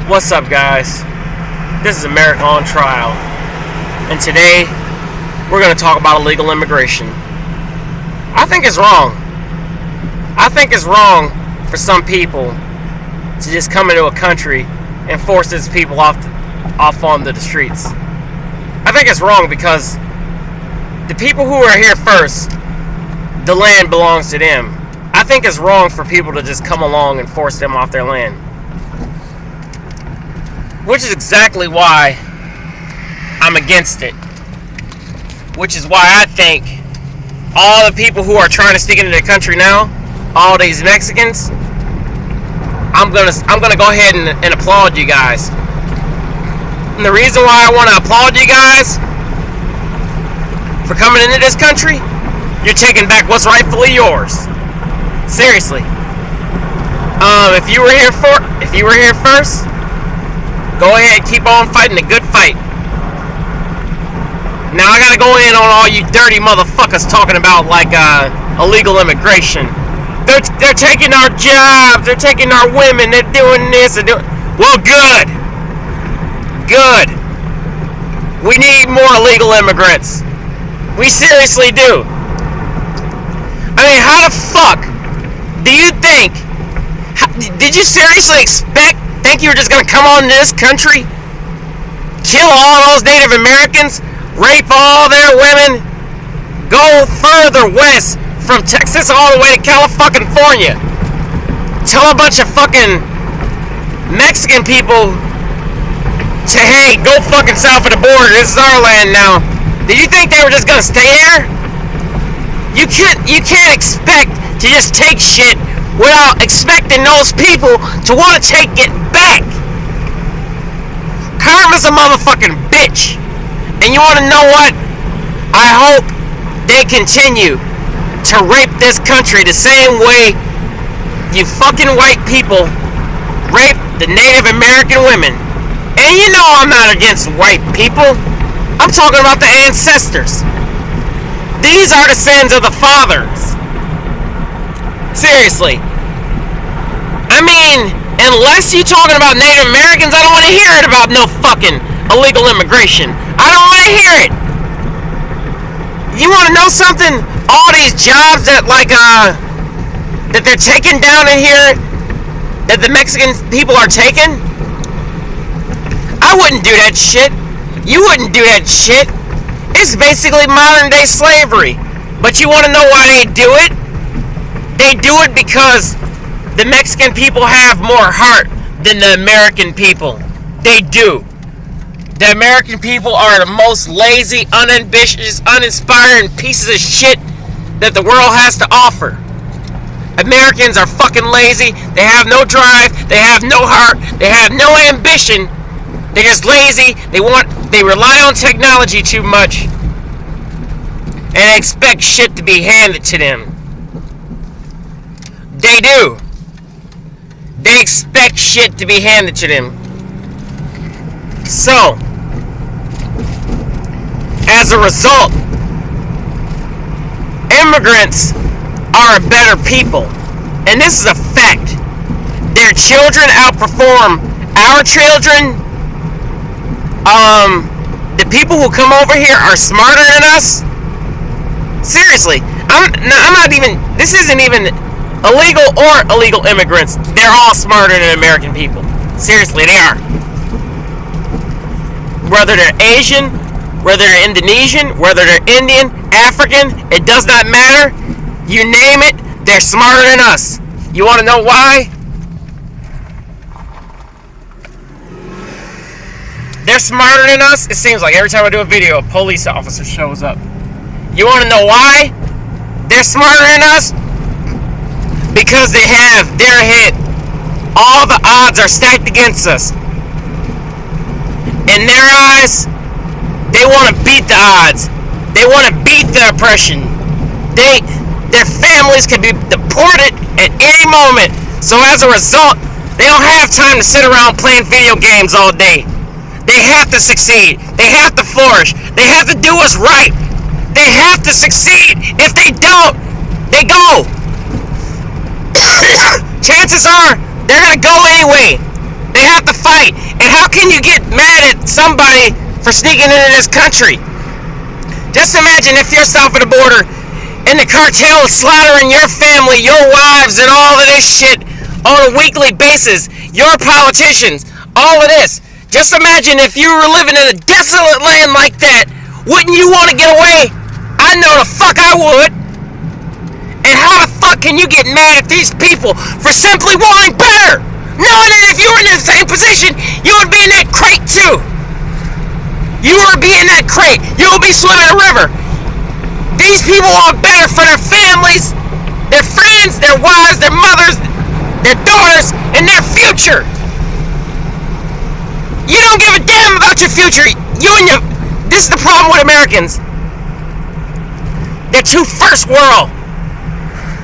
What's up, guys? This is America on Trial, and today we're going to talk about illegal immigration. I think it's wrong. I think it's wrong for some people to just come into a country and force its people off onto the streets. I think it's wrong because the people who are here first, the land belongs to them. I think it's wrong for people to just come along and force them off their land. Which is exactly why I'm against it. Which is why I think all the people who are trying to stick into the country now, all these Mexicans, I'm gonna go ahead and applaud you guys. And the reason why I want to applaud you guys for coming into this country, you're taking back what's rightfully yours. Seriously. If you were here first, go ahead, keep on fighting the good fight. Now I gotta go in on all you dirty motherfuckers talking about illegal immigration. They're taking our jobs, they're taking our women, they're doing this and doing. Well, good. We need more illegal immigrants. We seriously do. I mean, how the fuck do you think? Did you seriously think you were just gonna come on to this country, kill all those Native Americans, rape all their women, go further west from Texas all the way to California, tell a bunch of fucking Mexican people to, hey, go fucking south of the border, this is our land now? Did you think they were just gonna stay there? You can't expect to just take shit without expecting those people to want to take it back. Karma's a motherfucking bitch. And you want to know what? I hope they continue to rape this country the same way you fucking white people rape the Native American women. And you know I'm not against white people. I'm talking about the ancestors. These are the sins of the fathers. Seriously. I mean, unless you're talking about Native Americans, I don't want to hear it about no fucking illegal immigration. I don't want to hear it. You want to know something? All these jobs that that they're taking down in here, that the Mexican people are taking, I wouldn't do that shit. You wouldn't do that shit. It's basically modern day slavery. But you want to know why they do it? They do it because the Mexican people have more heart than the American people. They do. The American people are the most lazy, unambitious, uninspiring pieces of shit that the world has to offer. Americans are fucking lazy. They have no drive. They have no heart. They have no ambition. They're just lazy. They rely on technology too much. And they expect shit to be handed to them. They do. They expect shit to be handed to them. So, as a result, immigrants are a better people. And this is a fact. Their children outperform our children. The people who come over here are smarter than us. Seriously. This isn't even illegal or illegal immigrants. They're all smarter than American people. Seriously, they are. Whether they're Asian, whether they're Indonesian, whether they're Indian, African, it does not matter. You name it, they're smarter than us. You want to know why? They're smarter than us. It seems like every time I do a video, a police officer shows up. You want to know why they're smarter than us? Because they have their head. All the odds are stacked against us. In their eyes, they want to beat the odds. They want to beat the oppression. Their families can be deported at any moment. So as a result, they don't have time to sit around playing video games all day. They have to succeed. They have to flourish. They have to do what's right. They have to succeed. If they don't, they go. Chances are they're going to go anyway. They have to fight. great. And how can you get mad at somebody for sneaking into this country? Just imagine if you're south of the border and the cartel is slaughtering your family, your wives, and all of this shit on a weekly basis. Your politicians, all of this. Just imagine if you were living in a desolate land like that. Wouldn't you want to get away? I know the fuck I would. And how the fuck can you get mad at these people for simply wanting better? Knowing that if you were in the same position, you would be in that crate too. You would be in that crate. You would be swimming a river. These people want better for their families, their friends, their wives, their mothers, their daughters, and their future. You don't give a damn about your future. This is the problem with Americans. They're too first world.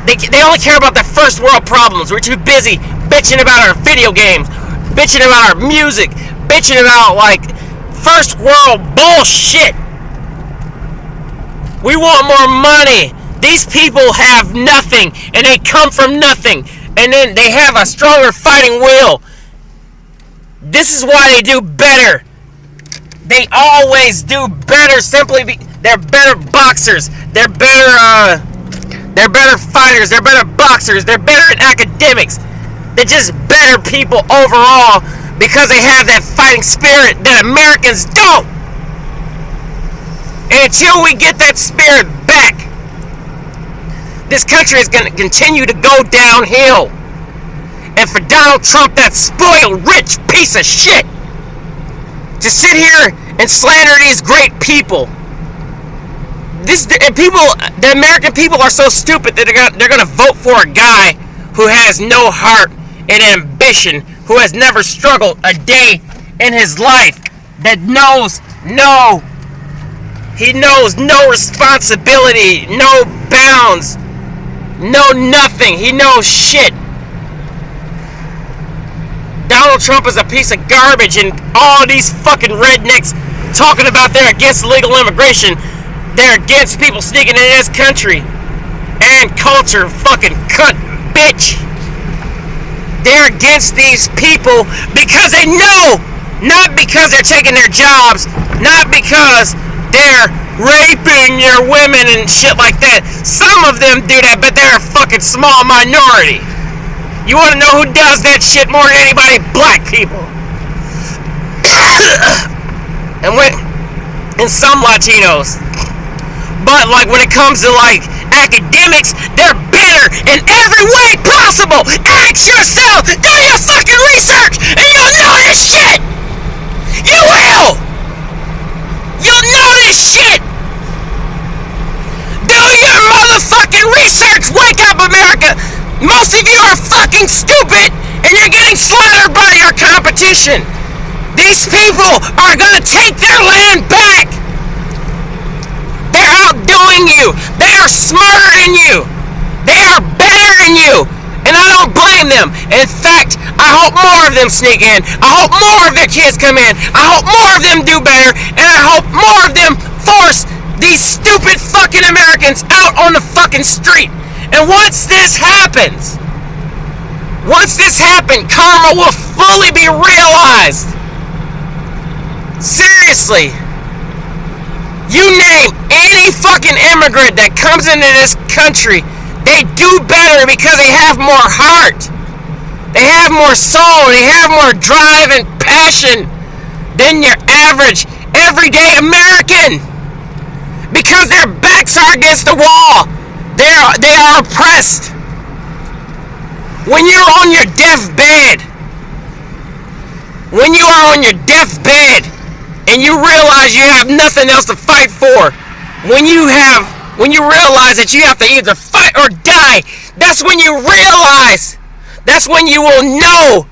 They only care about their first world problems. We're too busy bitching about our video games, bitching about our music, bitching about like first world bullshit. We want more money. These people have nothing, and they come from nothing, and then they have a stronger fighting will. This is why they do better. They always do better they're better boxers. They're better fighters. They're better boxers. They're better in academics. They're just better people overall because they have that fighting spirit that Americans don't. And until we get that spirit back, this country is going to continue to go downhill. And for Donald Trump, that spoiled, rich piece of shit, to sit here and slander these great people. The American people are so stupid that they're going to vote for a guy who has no heart and ambition, who has never struggled a day in his life, that knows no responsibility, no bounds, no nothing. He knows shit. Donald Trump is a piece of garbage, and all these fucking rednecks talking about they're against legal immigration, they're against people sneaking into this country, and culture, fucking cunt, bitch. They're against these people because they know, not because they're taking their jobs, not because they're raping your women and shit like that. Some of them do that, but they're a fucking small minority. You want to know who does that shit more than anybody? Black people. And some Latinos. But like when it comes to like academics, they're better in every way possible. Ask yourself, do your fucking research, and you'll know this shit. You will. You'll know this shit. Do your motherfucking research. Wake up, America. Most of you are fucking stupid, and you're getting slaughtered by your competition. These people are gonna take their land back. They're outdoing you. They are smarter than you. They are better than you. And I don't blame them. In fact, I hope more of them sneak in. I hope more of their kids come in. I hope more of them do better. And I hope more of them force these stupid fucking Americans out on the fucking street. And once this happens, karma will fully be realized. Seriously. You name any fucking immigrant that comes into this country, they do better because they have more heart. They have more soul. They have more drive and passion than your average, everyday American. Because their backs are against the wall. They are oppressed. When you're on your deathbed, and you realize you have nothing else to fight for, when you realize that you have to either fight or die, that's when you realize, that's when you will know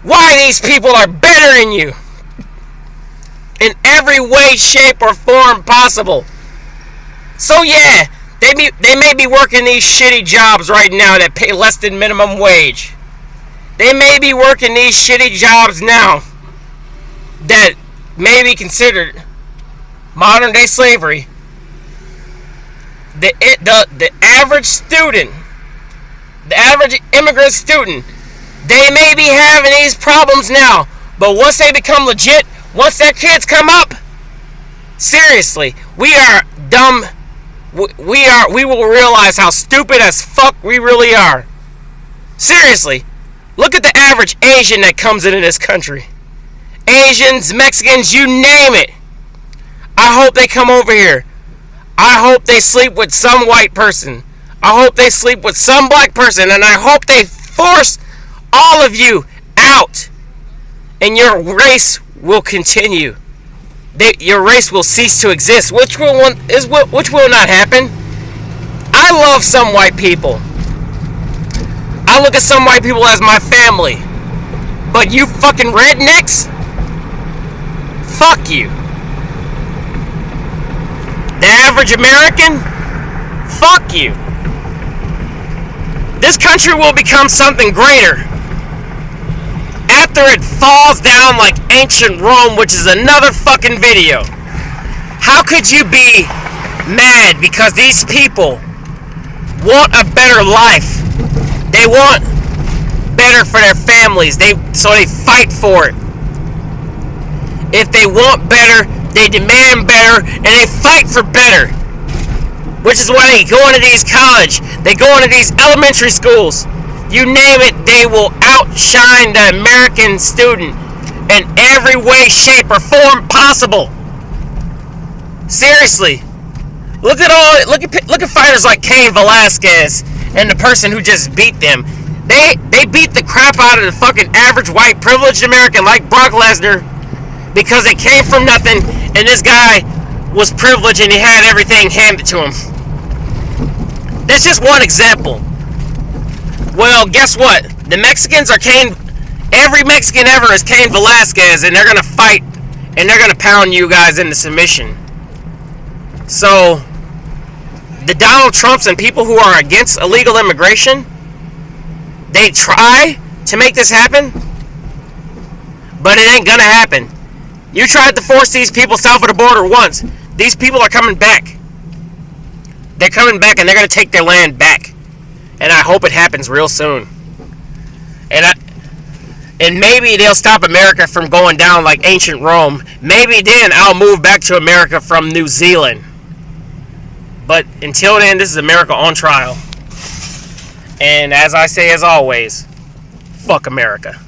why these people are better than you in every way, shape, or form possible. So yeah, they may be working these shitty jobs right now that pay less than minimum wage. They may be working these shitty jobs now that may be considered modern day slavery. The average student, the average immigrant student, they may be having these problems now, But once they become legit, once their kids come up, seriously, we are dumb. We will realize how stupid as fuck we really are. Seriously, look at the average Asian that comes into this country. Asians, Mexicans, you name it. I hope they come over here. I hope they sleep with some white person. I hope they sleep with some black person. And I hope they force all of you out. And your race will continue. Your race will cease to exist. Which will not happen. I love some white people. I look at some white people as my family. But you fucking rednecks? Fuck you. The average American? Fuck you. This country will become something greater after it falls down like ancient Rome, which is another fucking video. How could you be mad because these people want a better life? They want better for their families, so they fight for it. If they want better, they demand better, and they fight for better. Which is why they go into these college, they go into these elementary schools. You name it, they will outshine the American student in every way, shape, or form possible. Seriously. Look at fighters like Cain Velasquez and the person who just beat them. They beat the crap out of the fucking average white privileged American like Brock Lesnar because they came from nothing and this guy was privileged and he had everything handed to him. That's just one example. Well, guess what? The Mexicans are every Mexican ever is Cain Velasquez, and they're gonna fight and they're gonna pound you guys into submission. So the Donald Trumps and people who are against illegal immigration, they try to make this happen, but it ain't gonna happen. You tried to force these people south of the border once. These people are coming back. They're coming back and they're going to take their land back. And I hope it happens real soon. And maybe they'll stop America from going down like ancient Rome. Maybe then I'll move back to America from New Zealand. But until then, this is America on trial. And as I say as always, fuck America.